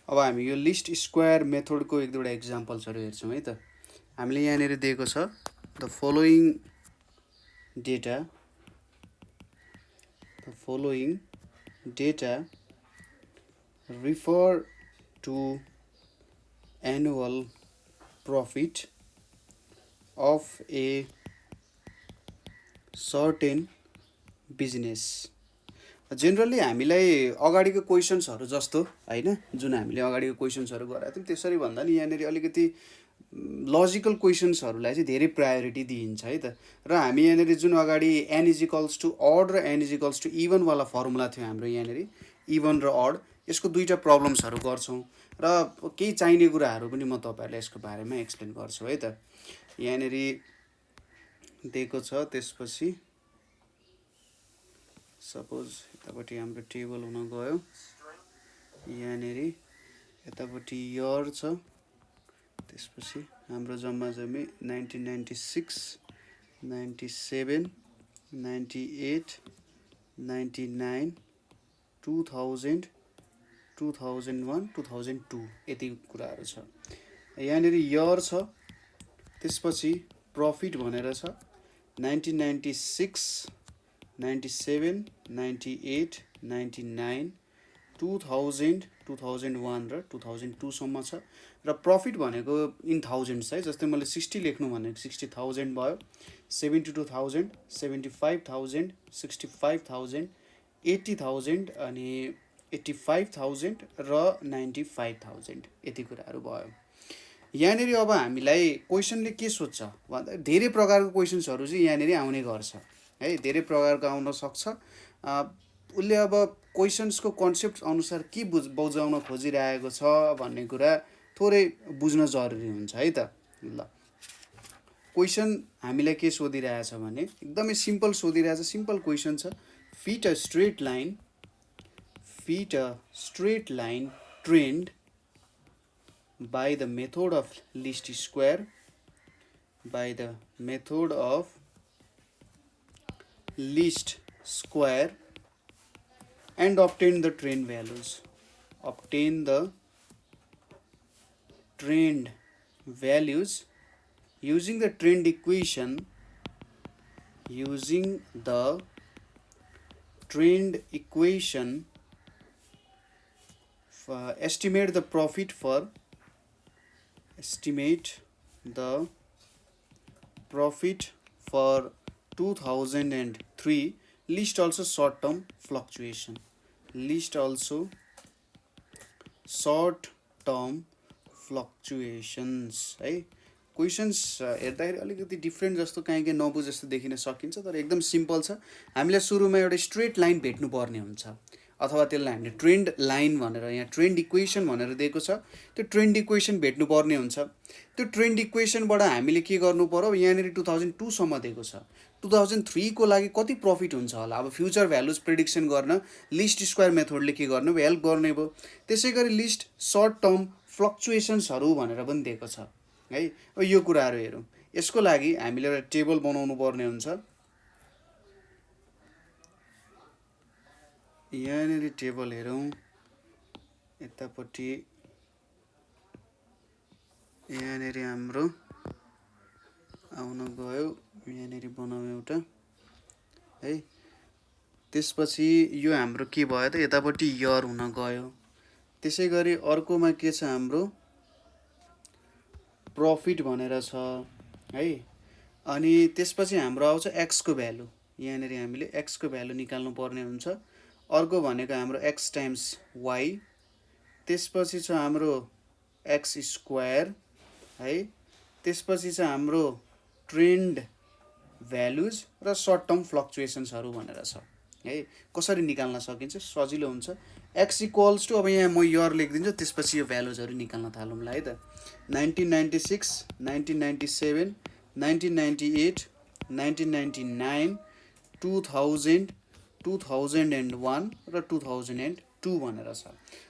अब हामी यो लिस्ट स्क्वायर मेथडको एक दुईवटा एक्जाम्पल्सहरू हेर्छौँ है त। हामीले यहाँनिर दिएको छ the following data refer to annual profit of a certain business। Generally हामीलाई अगाडिको क्वेसन्सहरू जस्तो होइन, जुन हामीले अगाडिको क्वेसन्सहरू गराएको थियौँ त्यसरी भन्दा नि यहाँनिर अलिकति लजिकल क्वेसन्सहरूलाई चाहिँ धेरै प्रायोरिटी दिइन्छ है त। र हामी यहाँनिर जुन अगाडि एन इजिकल्स टु अड र एन इजिकल्स टु इभनवाला फर्मुला थियो हाम्रो यहाँनिर इभन र अड, यसको दुईवटा प्रब्लम्सहरू गर्छौँ र केही चाहिने कुराहरू पनि म तपाईँहरूलाई यसको बारेमा एक्सप्लेन गर्छु है त। यहाँनिर दिएको छ, त्यसपछि सपोज यतापट्टि हाम्रो टेबल हुन गयो, यहाँनिर यतापट्टि इयर छ, त्यसपछि हाम्रो जम्मा जम्मी 1996, 97, 98, 99, 2000, 2001, 2002 यति कुराहरू छ। यहाँनिर इयर छ, त्यसपछि प्रफिट भनेर छ 1996, 97, 98, 99, 2000, 2001 र 2002 सम्म छ। र प्रफिट भनेको इन थाउजन्ड्स है, जस्तै मैले 60 लेख्नु भनेको 60,000 भयो, 72,000, 75,000, 65,000, 80,000 अनि 85,000 र 95,000 यति कुराहरू भयो। यहाँनिर अब हामीलाई क्वेसनले के सोध्छ भन्दा धेरै प्रकारको क्वेसन्सहरू चाहिँ यहाँनिर आउने गर्छ है, धेरै प्रकारको आउन सक्छ। उसले अब क्वेसन्सको कन्सेप्ट अनुसार के बुझाउन खोजिरहेको छ भन्ने कुरा थोरै बुझ्न जरुरी हुन्छ है त। ल, क्वेसन हामीलाई के सोधिरहेछ भने एकदमै सिम्पल सोधिरहेछ, सिम्पल क्वेसन छ। Fit a straight line trend by the method of least square and obtain the trend values using the trend equation estimate the profit for 2003, list also short term fluctuations है। Questions हेर्दाखेरि अलिकति different जस्तो कहीँ नबुझ जस्तो देखिन सकिन्छ, तर एकदम सिम्पल छ। हामीलाई सुरुमा एउटा स्ट्रेट लाइन भेट्नु पर्ने हुन्छ, अथवा त्यसलाई हामीले ट्रेन्ड लाइन भनेर, यहाँ ट्रेन्ड इक्वेसन भनेर दिएको छ, त्यो ट्रेन्ड इक्वेसन भेट्नु पर्ने हुन्छ। त्यो ट्रेन्ड इक्वेसनबाट हामीले के गर्नु पर्यो, यहाँनिर 2002 सम्म दिएको छ, 2003 को लागि कति प्रफिट हुन्छ होला, अब फ्युचर भ्यालुज प्रिडिक्सन गर्न लिस्ट स्क्वायर मेथडले के गर्नु भयो, हेल्प गर्ने भयो। त्यसै गरी लिस्ट सर्ट टर्म फ्लक्चुएसन्सहरू भनेर पनि दिएको छ है। अब यो कुराहरू हेरौँ, यसको लागि हामीले एउटा टेबल बनाउनु पर्ने हुन्छ। यहाँनिर टेबल हेरौँ, यतापट्टि यहाँनिर हाम्रो आउन गयो, यहाँनिर बनाऊ एउटा है। त्यसपछि यो हाम्रो के भयो त, यतापट्टि इयर हुन गयो। त्यसै गरी अर्कोमा के छ, हाम्रो प्रफिट भनेर छ है। अनि त्यसपछि हाम्रो आउँछ एक्स को भ्यालु, यहाँनिर हामीले एक्स को भ्यालु निकाल्नु पर्ने हुन्छ। अर्को भनेको हाम्रो एक्स टाइम्स वाई, त्यसपछि छ हाम्रो एक्स स्क्वायर है। त्यसपछि छ हाम्रो ट्रेन्ड भ्यालुज र सर्ट टर्म फ्लक्चुएसन्सहरू भनेर छ है। कसरी निकाल्न सकिन्छ, सजिलो हुन्छ। एक्स इक्वल्स टु, अब यहाँ म इयर लेखिदिन्छु, त्यसपछि यो भ्यालुजहरू निकाल्न थालौँला है त। 1996, 1997, 1998, 1999, 2000, 2001 र 2002 भनेर छ।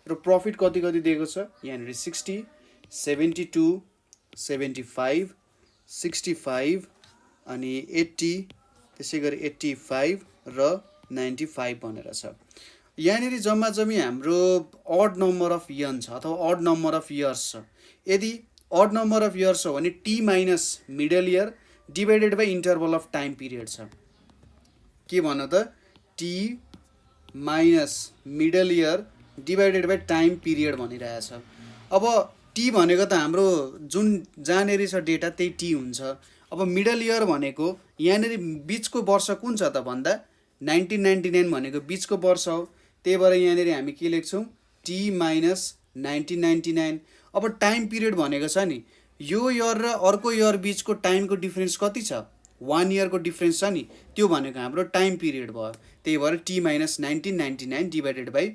र प्रफिट कति कति दिएको छ, यहाँनिर 60, 72, 75, 65 अनि 80, त्यसै गरी 85 र 95 भनेर छ। यहाँनिर जम्मा जम्मी हाम्रो अड नम्बर अफ यन छ अथवा अड नम्बर अफ इयर्स छ। यदि अड नम्बर अफ इयर्स हो भने T minus middle year divided by interval of time period छ। के भन्नु त T minus middle year divided by time period भनिरहेछ। अब टी भनेको त हाम्रो जुन जहाँनिर छ डेटा त्यही टी हुन्छ। अब मिडल इयर भनेको यहाँनिर बिचको वर्ष कुन छ त भन्दा 1999 भनेको बिचको वर्ष हो। त्यही भएर यहाँनिर हामी के लेख्छौँ टी माइनस 1999। अब टाइम पिरियड भनेको छ नि यो इयर र अर्को इयर बिचको टाइमको डिफ्रेन्स कति छ 1 इयरको डिफ्रेन्स छ नि त्यो भनेको हाम्रो टाइम पिरियड भयो। त्यही भएर टी माइनस 1999 डिभाइडेड बाई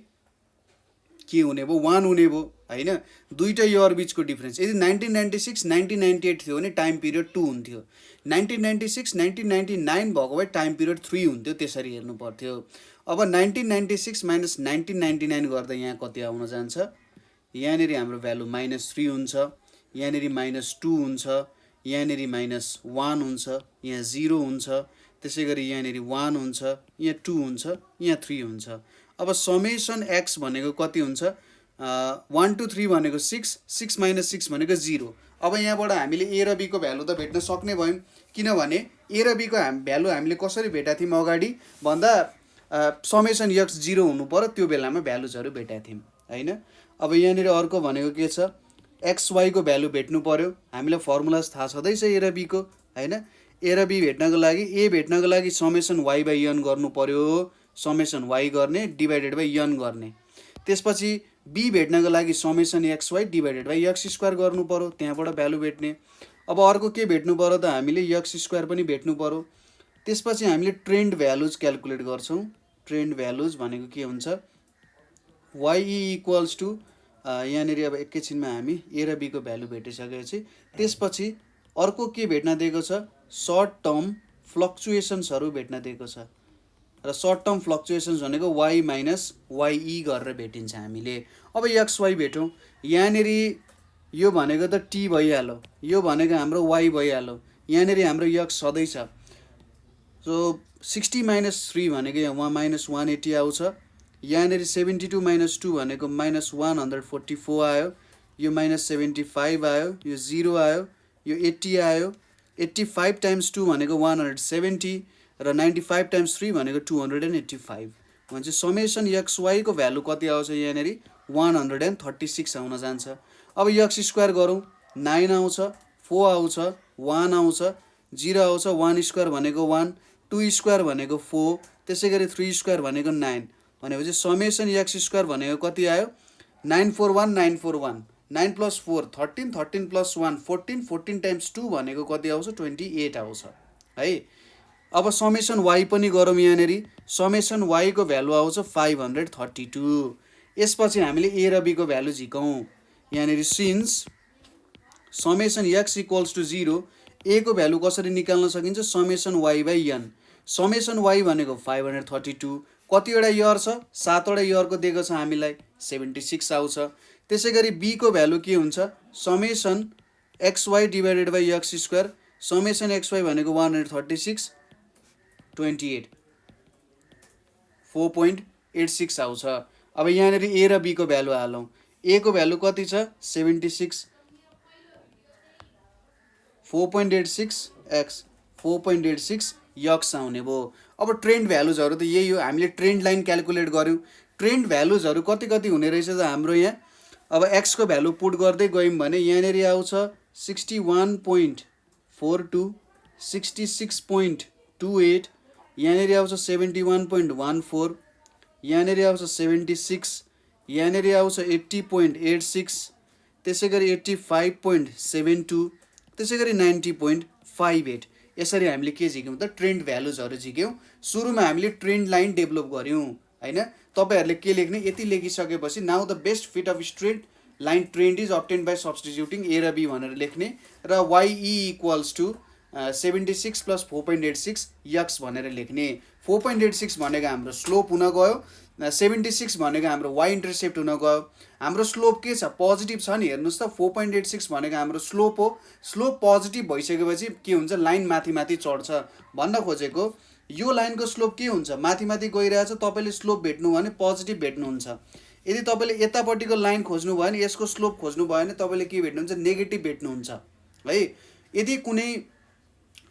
के हुने भयो 1 हुने भयो होइन। दुईवटा इयर बिचको डिफ्रेन्स यदि 1996 1998 थियो भने टाइम पिरियड 2 हुन्थ्यो। 1996 1999 भएको भए टाइम पिरियड 3 हुन्थ्यो। त्यसरी हेर्नु पर्थ्यो। अब 1996 माइनस 1999 गर्दा यहाँ कति आउन जान्छ यहाँनिर हाम्रो भ्यालु -3 हुन्छ, यहाँनिर -2 हुन्छ, यहाँनिर -1 हुन्छ, यहाँ 0 हुन्छ, त्यसै गरी यहाँनिर 1 हुन्छ, यहाँ 2 हुन्छ, यहाँ 3 हुन्छ। अब समेसन एक्स भनेको कति हुन्छ 1 2 3 भनेको 6 6 माइनस 6 भनेको 0। अब यहाँबाट हामीले ए र बीको भ्यालु त भेट्न सक्ने भयौँ किनभने ए र बीको भ्यालु हामीले कसरी भेटेका थियौँ अगाडि भन्दा समेसन एक्स 0 हुनु पर्यो त्यो बेलामा भ्यालुजहरू भेटेका थियौँ हैन। अब यहाँनिर अर्को भनेको के छ एक्स वाई को भ्यालु भेट्नु पर्यो। हामीलाई फर्मुलाज थाहा छँदैछ ए र बीको हैन। ए र बी भेट्नको लागि ए भेट्नको लागि समेसन वाई बाई एन गर्नु पर्यो। समेसन वाई गर्ने डिभाइडेड बाई एन गर्ने। त्यसपछि बी भेट्नको लागि summation X Y divided by X square गर्नु पर्यो। त्यहाँबाट भ्यालु भेट्ने। अब अर्को के भेट्नु पर्यो त हामीले एक्स स्क्वायर पनि भेट्नु पर्यो। त्यसपछि हामीले ट्रेन्ड भ्यालुज क्याल्कुलेट गर्छौँ। ट्रेन्ड भ्यालुज भनेको के हुन्छ वाई इक्वल्स टु यहाँनिर अब एकैछिनमा हामी ए र बीको भ्यालु भेटिसकेपछि त्यसपछि अर्को के भेट्न दिएको छ सर्ट टर्म फ्लक्चुएसन्सहरू भेट्न दिएको छ र सर्ट टर्म फ्लक्चुएसन्स भनेको वाई माइनस वाई गरेर भेटिन्छ हामीले। अब एक्स वाई भेटौँ यहाँनिर यो भनेको त टी भइहाल्यो, यो भनेको हाम्रो वाई भइहाल्यो, यहाँनिर हाम्रो एक्स सधैँ छ। सो 60 माइनस 3 भनेको यहाँ -180 आउँछ। यहाँनिर 72 माइनस 2 भनेको -144 आयो, यो -75 आयो, यो 0 आयो, यो 80 आयो। 85 टाइम्स 2 भनेको 170 र 95 टाइम्स 3 भनेको 285 भने चाहिँ समेसन एक्स वाईको भ्यालु कति आउँछ यहाँनिर 136 आउन जान्छ। अब एक्स स्क्वायर गरौँ 9 आउँछ, 4 आउँछ, 1 आउँछ, 0 आउँछ, 1 स्क्वायर भनेको 1, 2 स्क्वायर भनेको 4, त्यसै गरी 3 स्क्वायर भनेको 9 भनेपछि समेसन एक्स स्क्वायर भनेको कति आयो 941 941 9 + 4 13 13 + 1 14 14 टाइम्स 2 भनेको कति आउँछ 28 आउँछ है। अब समेसन वाई पनि गरौँ यहाँनिर समेसन वाई को भ्यालु आउँछ 532। यसपछि हामीले ए र बी को भ्यालु झिकौँ यहाँनिर since summation X equals to 0 A को भ्यालु कसरी निकाल्न सकिन्छ summation Y by N. Summation Y भनेको 532 कतिवटा इयर छ 7वटा इयरको दिएको छ हामीलाई 76 आउँछ। त्यसै गरी बी को भ्यालु के हुन्छ summation X Y divided by X square summation X Y भनेको 136 28 4.86 आउँछ। अब यहाँनिर ए र बी को भ्यालु हालौँ। ए को भ्यालु कति छ 76 4.86 एक्स 4.86 यक्स आउने भयो। अब ट्रेन्ड भ्यालुजहरू त यही हो हामीले ट्रेन्ड लाइन क्याल्कुलेट गर्यौँ। ट्रेन्ड भ्यालुजहरू कति कति हुने रहेछ त हाम्रो यहाँ अब एक्स को भ्यालु पुट गर्दै गयौँ भने यहाँनिर आउँछ 61.42 66.28 यहाँनिर आउँछ 71.14 यहाँनिर आउँछ 76 यहाँनिर आउँछ 80.86 त्यसै गरी 85.72 त्यसै गरी 90.58 यसरी हामीले के झिक्यौँ त ट्रेन्ड भ्यालुजहरू झिक्यौँ। सुरुमा हामीले ट्रेन्ड लाइन डेभलप गऱ्यौँ हैन। तपाईहरुले के लेख्ने यति लेखिसकेपछि now the best fit of straight line trend is obtained by substituting A र बी भनेर लेख्ने र वाई इक्वल्स टु 76 + 4.86 यक्स भनेर लेख्ने। 4.86 भनेको हाम्रो स्लोप हुन गयो, 76 भनेको हाम्रो वाई इन्टरसेप्ट हुन गयो। हाम्रो स्लोप के छ पोजिटिभ छ नि हेर्नुस् त 4.86 भनेको हाम्रो स्लोप हो। स्लोप पोजिटिभ भइसकेपछि के हुन्छ लाइन माथि माथि चढ्छ भन्न खोजेको यो लाइनको स्लोप के हुन्छ, माथि माथि गइरहेछ, तपाईँले स्लोप भेट्नु भयो भने पोजिटिभ भेट्नुहुन्छ। यदि तपाईँले यतापट्टिको लाइन खोज्नु भयो भने, यसको स्लोप खोज्नु भयो भने तपाईँले के भेट्नुहुन्छ, नेगेटिभ भेट्नुहुन्छ है। यदि कुनै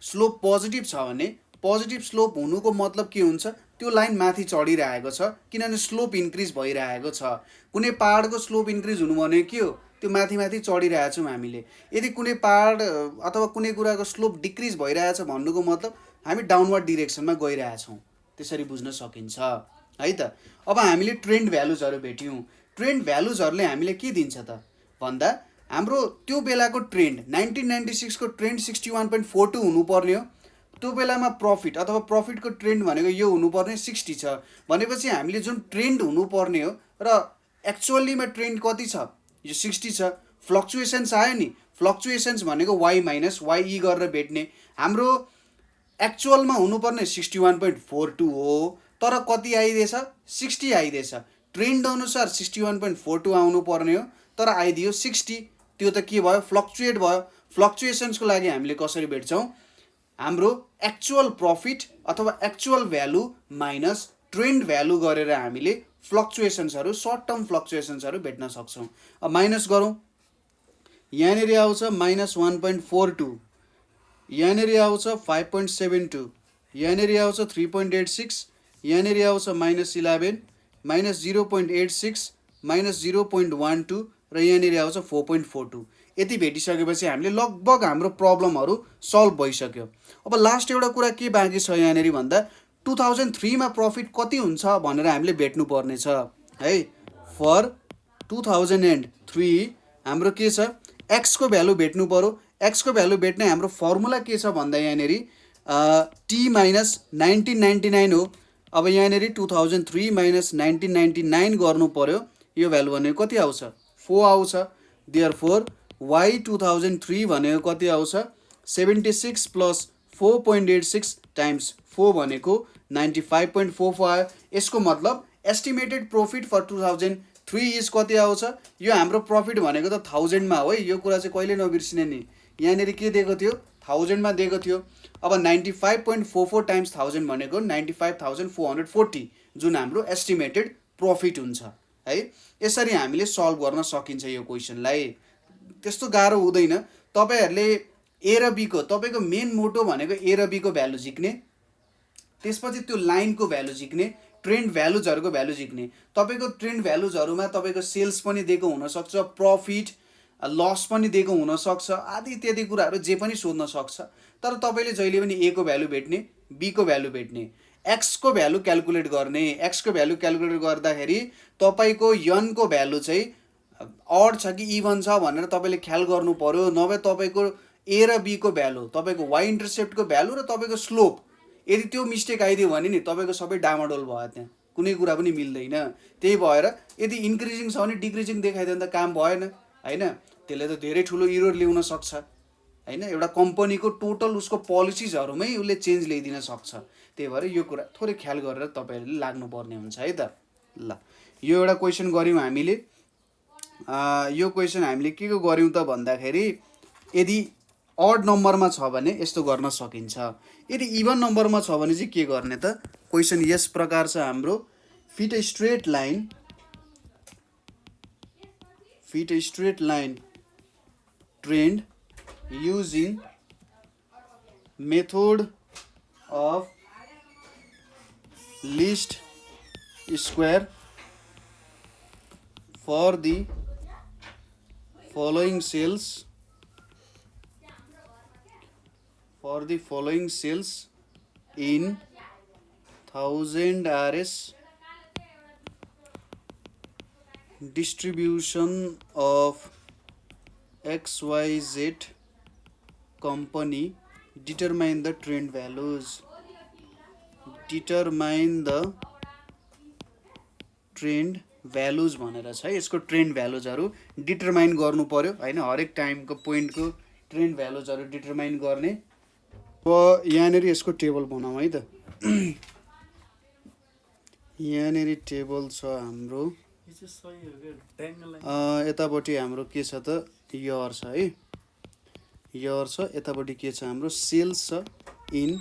स्लोप पोजिटिभ छ भने पोजिटिभ स्लोप हुनुको मतलब के हुन्छ, त्यो लाइन माथि चढिरहेको छ, किनभने स्लोप इन्क्रिज भइरहेको छ। कुनै पहाडको स्लोप इन्क्रिज हुनु भने के हो, त्यो माथि माथि चढिरहेको छौँ हामीले। यदि कुनै पहाड अथवा कुनै कुराको स्लोप डिक्रिज भइरहेछ भन्नुको मतलब हामी डाउनवर्ड डिरेक्सनमा गइरहेछौँ, त्यसरी बुझ्न सकिन्छ है त। अब हामीले ट्रेन्ड भ्यालुजहरू भेट्यौँ। ट्रेन्ड भ्यालुजहरूले हामीले के दिन्छ त भन्दा, हाम्रो त्यो बेलाको ट्रेन्ड 1996 को ट्रेन्ड 61.42 हुनुपर्ने हो। त्यो बेलामा प्रफिट अथवा प्रफिटको ट्रेन्ड भनेको यो हुनुपर्ने 60 छ भनेपछि हामीले जुन ट्रेन्ड हुनुपर्ने हो र एक्चुअलीमा ट्रेन्ड कति छ, यो 60 छ। फ्लक्चुएसन्स आयो नि, फ्लक्चुएसन्स भनेको वाइ माइनस वाइ गरेर भेट्ने। हाम्रो एक्चुअलमा हुनुपर्ने 61.42 हो, तर कति आइदिएछ, 60 आइदिएछ। ट्रेन्ड अनुसार 61.42 आउनु पर्ने हो, तर आइदियो 60। त्यो त के भयो, फ्लक्चुएट भयो। फ्लक्चुएसन्सको लागि हामीले कसरी भेट्छौँ, हाम्रो एक्चुअल प्रफिट अथवा actual value minus trend value गरेर हामीले फ्लक्चुएसन्सहरू, सर्ट टर्म फ्लक्चुएसन्सहरू भेट्न सक्छौँ। अब माइनस गरौँ, यहाँनिर आउँछ माइनस 1.42, यहाँनिर आउँछ 5.72, यहाँनिर आउँछ 3.86, यहाँनिर आउँछ माइनस 11, माइनस 0.86, माइनस 0.12 र यहाँनिर आउँछ 4.42। यति भेटिसकेपछि हामीले लगभग हाम्रो प्रब्लमहरू सल्भ भइसक्यो। अब लास्ट एउटा कुरा के बाँकी छ यहाँनिर भन्दा, 2003 मा प्रफिट कति हुन्छ भनेर हामीले भेट्नु पर्ने छ है। फर 2003 हाम्रो के छ, एक्सको भ्यालु भेट्नु पर्यो। एक्सको भ्यालु भेट्ने हाम्रो फर्मुला के छ भन्दा, यहाँनिर टी माइनस 1999 हो। अब यहाँनिर 2003 माइनस 1999 गर्नु पर्यो। यो भ्यालु भनेको कति आउँछ, 4 आउँछ। देयरफोर वाइ 2003 भनेको कति आउँछ, 76 प्लस 4.86 टाइम्स 4 भनेको 95.44 आयो। यसको मतलब एस्टिमेटेड प्रफिट फर 2003 इज कति आउँछ, यो हाम्रो प्रफिट भनेको त 1000 मा हो है। यो कुरा चाहिँ कहिले नबिर्सिने नि, यहाँनिर के दिएको थियो, 1000 मा दिएको थियो। अब 95.44 टाइम्स 1000 भनेको 95,440 जुन हाम्रो एस्टिमेटेड प्रफिट हुन्छ है। यसरी हामीले सल्भ गर्न सकिन्छ यो क्वेसनलाई, त्यस्तो गाह्रो हुँदैन। तपाईहरूले ए र बी को, तपाईँको मेन मोटो भनेको ए र बी को भ्यालु झिक्ने, त्यसपछि त्यो लाइनको भ्यालु झिक्ने, ट्रेन्ड भ्यालुजहरूको भ्यालु झिक्ने। तपाईँको ट्रेन्ड भ्यालुजहरूमा तपाईँको सेल्स पनि दिएको हुनसक्छ, प्रफिट लस पनि दिएको हुनसक्छ, आदि इत्यादि कुराहरू जे पनि सोध्न सक्छ। तर तपाईँले जहिले पनि ए को भ्यालु भेट्ने, बी को भ्यालु भेट्ने, एक्सको भ्यालु क्यालकुलेट गर्ने। एक्सको भ्यालु क्यालकुलेट गर्दाखेरि तपाईँको यनको भ्यालु चाहिँ अड छ कि इभन छ भनेर तपाईँले ख्याल गर्नु पर्यो। नभए तपाईँको ए र बी को भ्यालु, तपाईँको वाइ इन्टरसेप्टको भ्यालु र तपाईँको स्लोप, यदि त्यो मिस्टेक आइदियो भने नि तपाईँको सबै डामाडोल भयो, त्यहाँ कुनै कुरा पनि मिल्दैन। त्यही भएर यदि इन्क्रिजिङ छ भने डिक्रिजिङ देखाइदियो भने त काम भएन होइन, त्यसले त धेरै ठुलो इरोर ल्याउन सक्छ होइन। एउटा कम्पनीको टोटल उसको पोलिसिजहरूमै उसले चेन्ज ल्याइदिन सक्छ। त्यही भएर यो कुरा थोरै ख्याल गरेर तपाईँहरूले लाग्नुपर्ने हुन्छ है त। ल, यो एउटा क्वेसन गऱ्यौँ हामीले। यो क्वेसन हामीले के को गऱ्यौँ त भन्दाखेरि, यदि अड नम्बरमा छ भने यस्तो गर्न सकिन्छ, यदि इभन नम्बरमा छ भने चाहिँ के गर्ने त। क्वेसन यस प्रकार छ हाम्रो, fit a straight line trend using method of least square for the following cells in 1000 RS distribution of XYZ company, determine the trend values. Determine the trend values भनेर छ। यसको ट्रेन्ड भ्यालुजहरू डिटरमाइन गर्नु पर्यो होइन, हरेक टाइमको पोइन्टको ट्रेन्ड भ्यालुजहरू डिटरमाइन गर्ने। अब यहाँनिर यसको टेबल बनाऊँ है त। यहाँनिर टेबल छ हाम्रो, यतापट्टि हाम्रो के छ त, इयर छ है, इयर छ। यतापट्टि के छ हाम्रो, सेल्स छ इन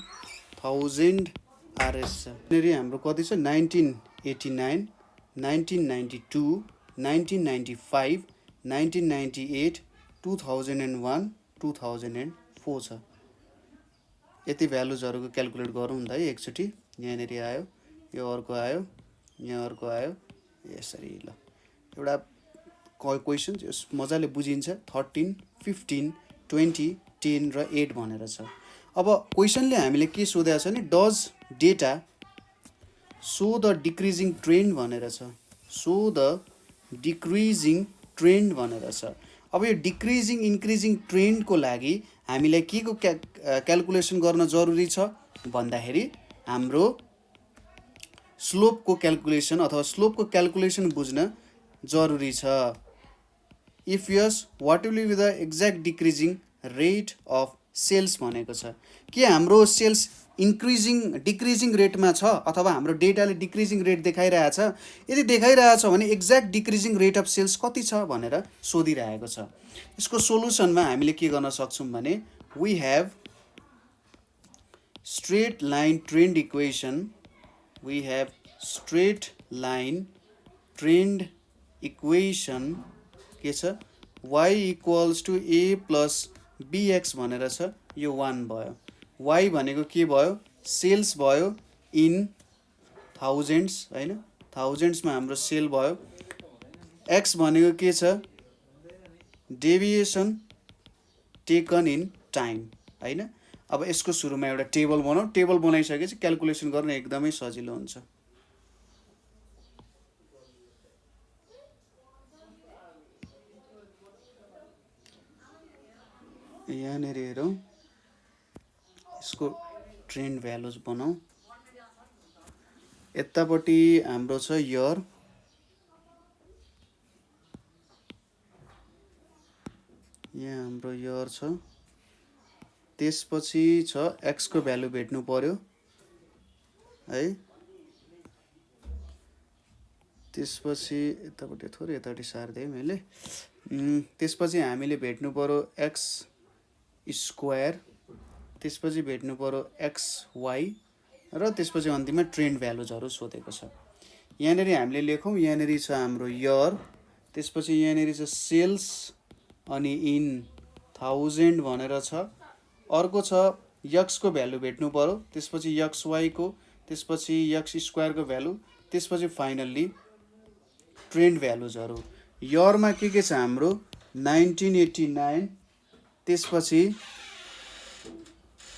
1000 आरएस छ। यहाँनिर हाम्रो कति छ 1989, 1992, 1995, 1998, 2001, 2004 छ। यति भ्यालुजहरूको क्यालकुलेट गरौँ त है एकचोटि। यहाँनिर आयो, यो अर्को आयो, यहाँ अर्को आयो, यसरी। ल एउटा क्वेसन मजाले बुझिन्छ। 13, 15, 20, 10 र 8 भनेर छ। अब क्वेसनले हामीले के सोधेको छ भने does data show the decreasing trend भनेर छ। सो द डिक्रिजिङ ट्रेन्ड भनेर छ। अब यो डिक्रिजिङ इन्क्रिजिङ ट्रेन्डको लागि हामीलाई के को क्यालकुलेसन गर्न जरुरी छ भन्दाखेरि हाम्रो स्लोपको क्यालकुलेसन अथवा स्लोपको क्यालकुलेसन बुझ्न जरुरी छ। If yes what will be the exact decreasing rate of sales भनेको छ। के हाम्रो सेल्स डिक्रिजिङ रेटमा छ अथवा हाम्रो डेटाले डिक्रिजिङ रेट देखाइरहेछ? यदि देखाइरहेछ भने exact decreasing rate of sales कति छ भनेर सोधिरहेको छ। यसको सोलुसनमा हामीले के गर्न सक्छौँ भने we have straight line trend equation. We have straight line trend equation के छ y equals to a plus bx भनेर छ। यो 1 भयो। y भनेको के भयो? सेल्स भयो इन थाउजेन्ड्स हैन, थाउजेन्ड्समा हाम्रो सेल भयो। x भनेको के छ? डेभिएसन टेकन इन टाइम हैन। अब यसको सुरुमा एउटा टेबल बनाऊ। टेबल बनाइसकेपछि क्यालकुलेसन गर्न एकदमै सजिलो हुन्छ। यहाँनिर हेरौँ, यसको ट्रेन्ड भ्यालुज बनाऊ। यतापट्टि हाम्रो छ इयर, यहाँ हाम्रो इयर छ। त्यसपछि छ एक्स को भ्यालु भेट्नु पर्यो है। त्यसपछि यतापट्टि थोरै यतापट्टि सार्दै मैले। त्यसपछि हामीले भेट्नु पर्यो एक्स स्क्वायर, त्यसपछि भेट्नु पर्यो एक्स वाई र त्यसपछि अन्तिममा ट्रेन्ड भ्यालुजहरू सोधेको छ। यहाँनिर हामीले लेखौँ, यहाँनिर छ हाम्रो इयर, त्यसपछि यहाँनिर छ सेल्स अनि इन थाउजेन्ड भनेर छ। अर्को छ यक्स को भ्यालु भेट्नु पर्यो, त्यसपछि यक्स वाई को, त्यसपछि यक्स स्क्वायर को भ्यालु, त्यसपछि फाइनल्ली ट्रेन्ड भ्यालुजहरू। इयरमा के छ हाम्रो 1989, त्यसपछि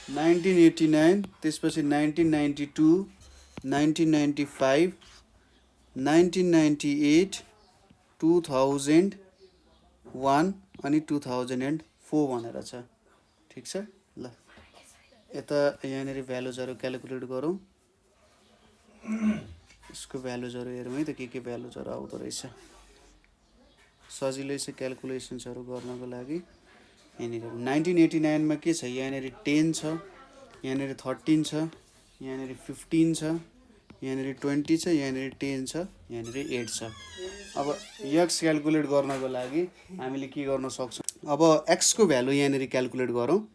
1989, त्यसपछि 1992, 1995, 1998, 2001 अनि 2004 भनेर छ। ठिक छ। ल यता यहाँनिर भ्यालुजहरू क्यालकुलेट गरौँ। यसको भ्यालुजहरू हेरौँ है त के भ्यालुजहरू आउँदो रहेछ। सजिलै छ क्यालकुलेसन्सहरू गर्नको लागि। यहाँनिर 1989 मा के छ? यहाँनिर 10 छ, यहाँनिर 13 छ, यहाँनिर 15 छ, यहाँनिर 20 छ, यहाँनिर 10 छ, यहाँनिर 8 छ। अब एक्स क्यालकुलेट गर्नको लागि हामीले के गर्न सक्छौँ? अब एक्स को भ्यालु यहाँनिर क्यालकुलेट गरौँ।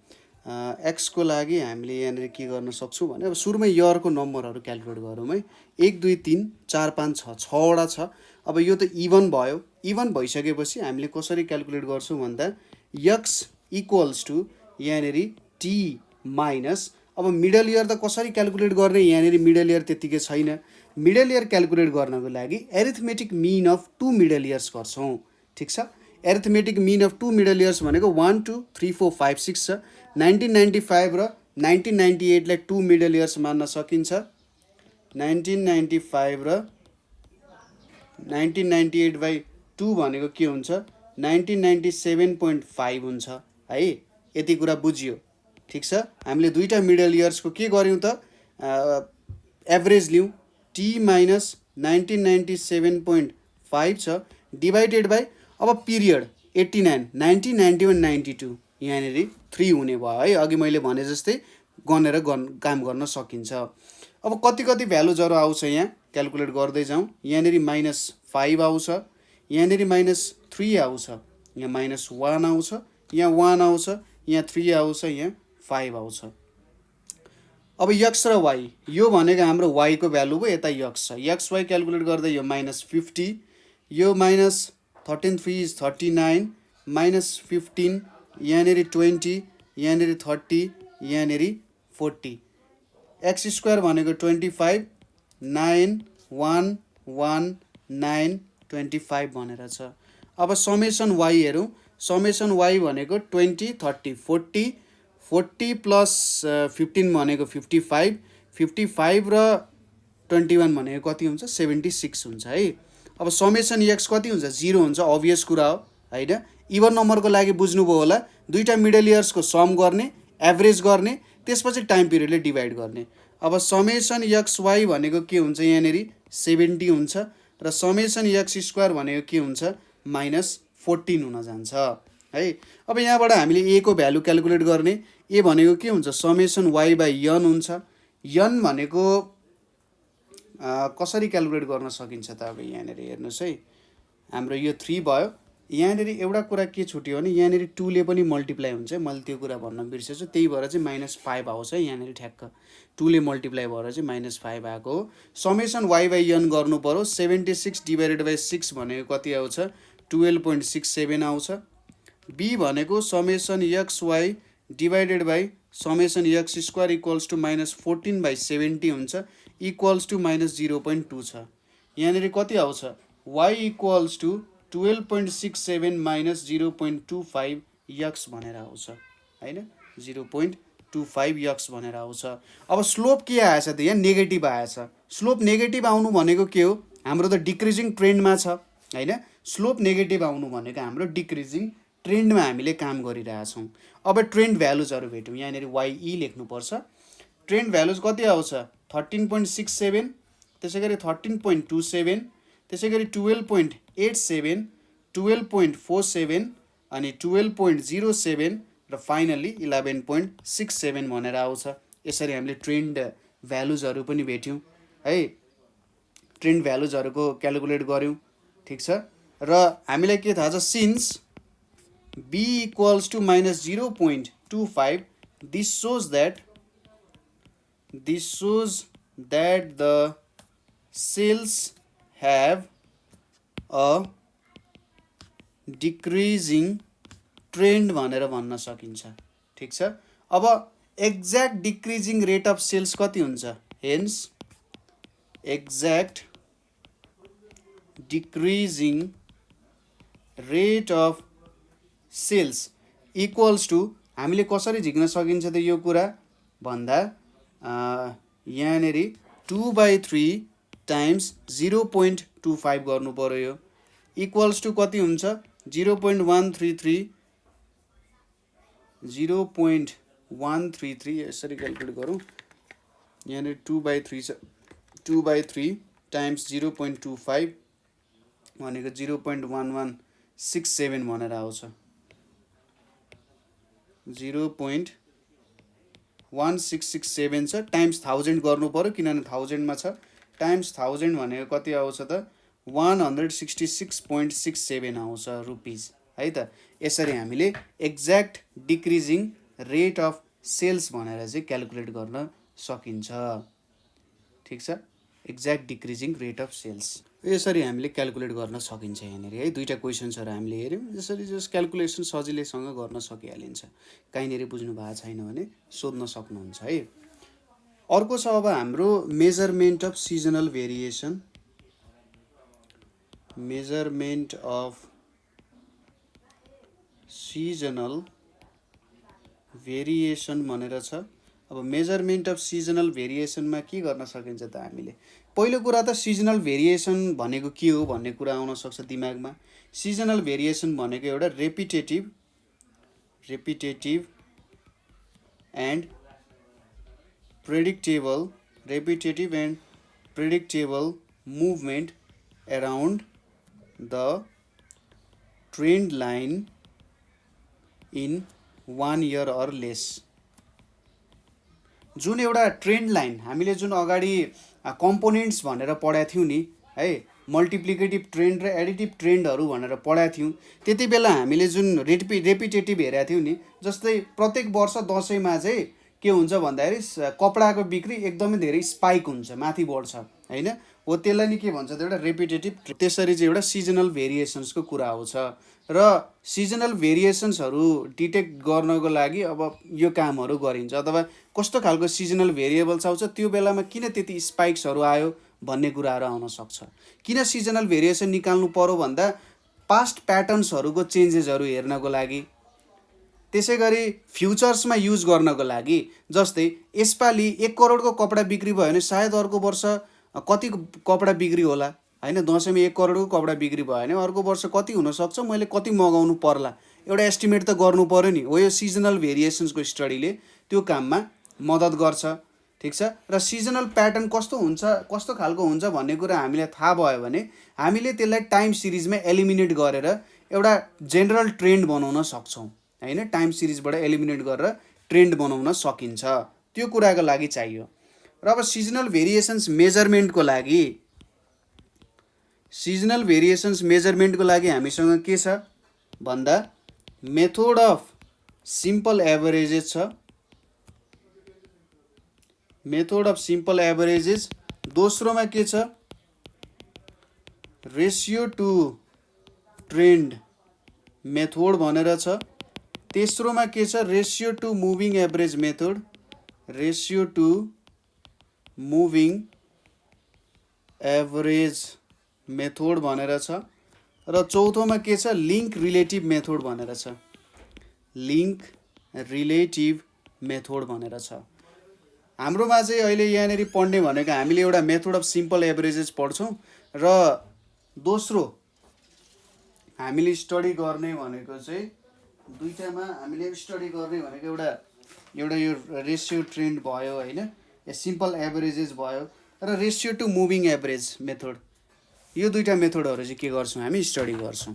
एक्स को लागि हामीले यहाँनिर के गर्न सक्छौँ भने अब सुरुमै इयरको नम्बरहरू क्यालकुलेट गरौँ है। 1 2 3 4 5 6 6वटा छ। अब यो त इभन भयो। इभन भइसकेपछि हामीले कसरी क्यालकुलेट गर्छौँ भन्दा यक्स इक्वल्स टु यहाँनिर टी माइनस, अब मिडल इयर त कसरी क्यालकुलेट गर्ने? यहाँनिर मिडल इयर त्यतिकै छैन। मिडल इयर क्यालकुलेट गर्नको लागि arithmetic mean of 2 middle years गर्छौँ। ठिक छ। Arithmetic mean of 2 middle years भनेको 1 2 3 4 5 6 छ। 1995 र 1998 लाई 2 मिडल इयर्स मान्न सकिन्छ। 1995 र 1998 बाई 2 भनेको के हुन्छ? 1997.5 हुन्छ है। यति कुरा बुझियो। ठिक छ। हामीले दुईटा मिडल इयर्सको के गर्यौँ त एभरेज लियौँ। टी माइनस 1997.5 छ डिभाइडेड बाई अब पिरियड 89 90 91 92 यहाँनिर 3 हुने भयो है। अघि मैले भने जस्तै गनेर काम गर्न सकिन्छ। अब कति भ्यालुजहरू आउँछ यहाँ क्यालकुलेट गर्दै जाउँ। यहाँनिर -5 आउँछ, यहाँनिर -3 आउँछ, यहाँ -1 आउँछ, यहाँ 1 आउँछ, यहाँ 3 आउँछ, यहाँ 5 आउँछ। अब यक्स र वाई, यो भनेको हाम्रो वाईको भ्यालु भयो, यता यक्स छ, यक्स वाई क्यालकुलेट गर्दा यो -50, यो -13 इज 39, -15, यहाँनिर 20, यहाँनिर 30, यहाँनिर 40, एक्स स्क्वायर भनेको 25, 9, 1, 1, 9, 25 भनेर छ। अब समेसन वाई हेरौँ, समेसन वाई भनेको 20, 30, 40, 40 प्लस 15 भनेको 55, 55 र 21 भनेको कति हुन्छ 76 हुन्छ है। अब समेसन एक्स कति हुन्छ 0 हुन्छ, अभियस कुरा हो होइन। इभन नम्बरको लागि बुझ्नुभयो होला, दुईवटा मिडल इयर्सको सम गर्ने, एभरेज गर्ने, त्यसपछि टाइम पिरियडले डिभाइड गर्ने। अब समेसन एक्स वाई भनेको के हुन्छ यहाँनिर 70 हुन्छ र समेसन एक्स स्क्वायर भनेको के हुन्छ -14 हुन जान्छ है। अब यहाँबाट हामीले ए को भ्यालु क्यालकुलेट गर्ने, ए भनेको के हुन्छ समेसन वाई बाई यन हुन्छ। यन भनेको कसरी क्यालकुलेट गर्न सकिन्छ त, अब यहाँनिर हेर्नुहोस् है, हाम्रो यो 3 भयो, यहाँनिर एउटा कुरा के छुट्यो भने यहाँनिर 2 ले पनि मल्टिप्लाई हुन्छ, मैले त्यो कुरा भन्न बिर्सेछु, त्यही भएर चाहिँ -5 आउँछ यहाँनिर, ठ्याक्क 2 ले मल्टिप्लाई भएर चाहिँ -5 आएको हो। समेसन वाई बाई यन गर्नु पर्यो, 76 डिभाइडेड बाई 6 भनेको कति आउँछ 12.67 आउँछ। बी भनेको summation X Y divided by summation X square equals to -14/70 हुन्छ, इक्वल्स टु -0.2 छ। यहाँनिर कति आउँछ y equals to 12.67 minus 0.25 X भनेर आउँछ होइन, 0.25 यक्स भनेर आउँछ। अब स्लोप के आएछ त, यहाँ नेगेटिभ आएछ। स्लोप नेगेटिभ आउनु भनेको के हो, हाम्रो त डिक्रिजिङ ट्रेन्डमा छ होइन। स्लोप नेगेटिभ आउनु भनेको हाम्रो डिक्रिजिङ ट्रेन्डमा हामीले काम गरिरहेछौँ। अब ट्रेन्ड भ्यालुजहरू भेट्यौँ, यहाँनिर वाई लेख्नुपर्छ। ट्रेन्ड भ्यालुज कति आउँछ 13.67, त्यसै गरी 13.27, त्यसै गरी 12.87, 12.47 अनि 12.07 र फाइनल्ली 11.67 भनेर आउँछ। यसरी हामीले ट्रेन्ड भ्यालुजहरू पनि भेट्यौँ है, ट्रेन्ड भ्यालुजहरूको क्यालकुलेट गऱ्यौँ, ठिक छ। र हामीलाई के थाहा छ, since b equals to -0.25, this shows that the cells have a decreasing trend भनेर भन्न सकिन्छ, ठिक छ। अब exact decreasing rate of sales कति हुन्छ, hence exact decreasing rate of sales equals to, हामीले कसरी झिक्न सकिन्छ त यो कुरा भन्दा यहाँनिर 2/3 टाइम्स 0.25 गर्नु पर्यो, यो इक्वल्स टु कति हुन्छ 0.133, 0.133 यसरी क्यालकुलेट गरौँ, यहाँनिर 2/3 छ, 2/3 टाइम्स 0.25 भनेको 0.1167 भनेर आउँछ, 0.1667 छ, टाइम्स 1000 गर्नु पर्यो किनभने 1000 मा छ, टाइम्स 1000 भनेको कति आउँछ त 166.67 आउँछ रुपिस है त। यसरी हामीले exact decreasing rate of sales भनेर चाहिँ क्यालकुलेट गर्न सकिन्छ, ठिक छ। Exact decreasing rate of sales यसरी हामीले क्यालकुलेट गर्न सकिन्छ यहाँनिर है। दुईवटा क्वेसन्सहरू हामीले हेऱ्यौँ, यसरी जस क्यालकुलेसन सजिलैसँग गर्न सकिहालिन्छ। कहीँनिर बुझ्नु भएको छैन भने सोध्न सक्नुहुन्छ है। अर्को छ अब हाम्रो measurement of seasonal variation, measurement of seasonal variation भनेर छ। अब मेजरमेन्ट अफ सिजनल भेरिएसनमा के गर्न सकिन्छ त, हामीले पहिलो कुरा त सिजनल भेरिएसन भनेको के हो भन्ने कुरा आउन सक्छ दिमागमा। सिजनल भेरिएसन भनेको एउटा repetitive and predictable movement around the trend line in 1 year or less. जुन एउटा ट्रेन्ड लाइन हामीले जुन अगाडि कम्पोनेन्ट्स भनेर पढाएको थियौँ नि है, मल्टिप्लिकेटिभ ट्रेन्ड र एडिटिभ ट्रेन्डहरू भनेर पढाएको थियौँ, त्यति बेला हामीले जुन रेपिटेटिभ हेरेका थियौँ नि, जस्तै प्रत्येक वर्ष दसैँमा चाहिँ के हुन्छ भन्दाखेरि कपडाको बिक्री एकदमै धेरै स्पाइक हुन्छ, माथि बढ्छ होइन। हो त्यसलाई नि के भन्छ त एउटा रेपिटेटिभ। त्यसरी चाहिँ एउटा सिजनल भेरिएसन्सको कुरा आउँछ र सिजनल भेरिएसन्सहरू डिटेक्ट गर्नको लागि अब यो कामहरू गरिन्छ, अथवा कस्तो खालको सिजनल भेरिएबल्स आउँछ, त्यो बेलामा किन त्यति स्पाइक्सहरू आयो भन्ने कुराहरू आउन सक्छ। किन सिजनल भेरिएसन निकाल्नु पर्यो भन्दा पास्ट प्याटर्न्सहरूको चेन्जेसहरू हेर्नको लागि, त्यसै गरी फ्युचर्समा युज गर्नको लागि। जस्तै यसपालि 1 करोडको कपडा बिक्री भयो भने सायद अर्को वर्ष कति कपडा बिक्री होला होइन। दसैँमा 1 करोडको कपडा बिक्री भयो भने अर्को वर्ष कति हुनसक्छ, मैले कति मगाउनु पर्ला, एउटा एस्टिमेट त गर्नु पऱ्यो नि। हो यो सिजनल भेरिएसन्सको स्टडीले त्यो काममा मद्दत गर्छ, ठिक छ। र सिजनल प्याटर्न कस्तो हुन्छ, कस्तो खालको हुन्छ भन्ने कुरा हामीलाई थाहा भयो भने हामीले त्यसलाई टाइम सिरिजमा एलिमिनेट गरेर एउटा जेनरल ट्रेन्ड बनाउन सक्छौँ होइन। टाइम सिरिजबाट एलिमिनेट गरेर ट्रेन्ड बनाउन सकिन्छ, त्यो कुराको लागि चाहियो। र अब सिजनल भेरिएसन्स मेजरमेन्टको लागि हामीसँग के छ भन्दा मेथड अफ सिम्पल एभरेजेस छ, मेथड अफ सिम्पल एभरेजेस। दोस्रोमा के छ, रेसियो टु ट्रेन्ड मेथड भनेर छ। तेस्रोमा के छ, ratio to moving average method, ratio to moving average method भनेर छ। र चौथोमा के छ, लिङ्क रिलेटिभ मेथड भनेर छ, लिङ्क रिलेटिभ मेथड भनेर छ। हाम्रोमा चाहिँ अहिले यहाँनिर पढ्ने भनेको हामीले एउटा मेथड अफ सिम्पल एभरेजेस पढ्छौँ र दोस्रो हामीले स्टडी गर्ने भनेको चाहिँ दुईटामा हामीले स्टडी गर्ने भनेको एउटा यो रेसियो ट्रेन्ड भयो होइन, या सिम्पल एभरेजेस भयो, र ratio to moving average method. यो दुईटा मेथडहरू चाहिँ के गर्छौँ हामी स्टडी गर्छौँ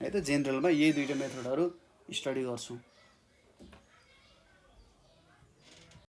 है त। जेनरलमा यही दुईटा मेथडहरू स्टडी गर्छौँ।